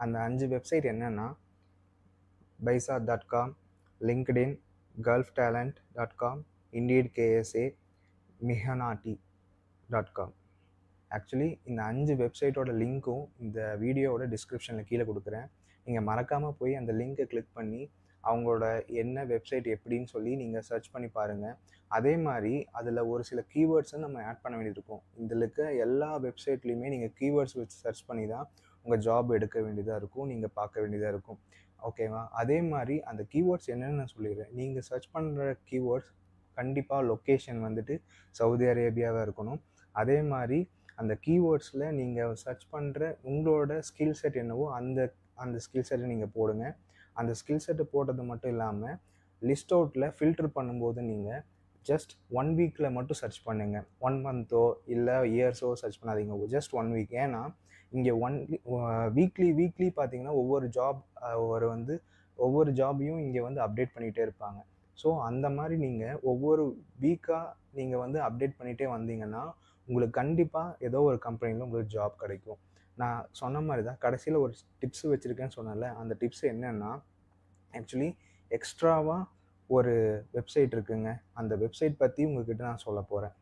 அந்த 5 வெப்சைட் என்னன்னா பைசா.com, LinkedIn, கல்ஃப்டேலண்ட்.com, indeed KSA, மிஹனாட்டி.com. Actually இந்த 5 வெப்சைட்டோட லிங்க்கும் இந்த வீடியோவோட டிஸ்கிரிப்ஷனில் கீழே கொடுக்குறேன். நீங்கள் மறக்காமல் போய் அந்த லிங்கை கிளிக் பண்ணி அவங்களோட என்ன வெப்சைட் எப்படின்னு சொல்லி நீங்கள் சர்ச் பண்ணி பாருங்கள். அதே மாதிரி அதில் ஒரு சில கீவேர்ட்ஸும் நம்ம ஆட் பண்ண வேண்டியது இருக்கும். இதில் இருக்க எல்லா வெப்சைட்லேயுமே நீங்கள் கீவேர்ட்ஸ் வச்சு சர்ச் பண்ணி தான் உங்கள் ஜாப் எடுக்க வேண்டியதாக இருக்கும், நீங்கள் பார்க்க வேண்டியதாக இருக்கும். ஓகேவா? அதே மாதிரி அந்த கீவேர்ட்ஸ் என்னென்னு நான் சொல்லிடுறேன். நீங்கள் சர்ச் பண்ணுற கீவேர்ட்ஸ் கண்டிப்பாக லொக்கேஷன் வந்துட்டு சவுதி அரேபியாவாக இருக்கணும். அதே மாதிரி அந்த கீவேர்ட்ஸில் நீங்கள் சர்ச் பண்ணுற உங்களோட ஸ்கில் செட் என்னவோ அந்த ஸ்கில் செட்டை நீங்கள் போடுங்க. அந்த ஸ்கில் செட்டை போட்டது மட்டும் இல்லாமல் லிஸ்ட் அவுட்டில் ஃபில்டர் பண்ணும்போது நீங்கள் ஜஸ்ட் 1 வீக்கில் மட்டும் சர்ச் பண்ணுங்கள். 1 மந்த்தோ இல்லை இயர்ஸோ சர்ச் பண்ணாதீங்க. Just 1 week. ஏன்னா இங்கே வீக்லி பார்த்தீங்கன்னா ஒவ்வொரு ஜாபையும் இங்கே வந்து அப்டேட் பண்ணிகிட்டே இருப்பாங்க. ஸோ அந்த மாதிரி நீங்கள் ஒவ்வொரு வீக்காக நீங்கள் அப்டேட் பண்ணிகிட்டே வந்தீங்கன்னா உங்களுக்கு கண்டிப்பாக ஏதோ ஒரு கம்பெனியில் உங்களுக்கு ஜாப் கிடைக்கும். நான் சொன்ன மாதிரி தான் கடைசியில் ஒரு டிப்ஸ் வச்சுருக்கேன்னு சொன்னேன்ல, அந்த டிப்ஸ் என்னென்னா ஆக்சுவலி எக்ஸ்ட்ராவாக ஒரு வெப்சைட் இருக்குங்க. அந்த வெப்சைட் பற்றி உங்கள்கிட்ட நான் சொல்ல போகிறேன்.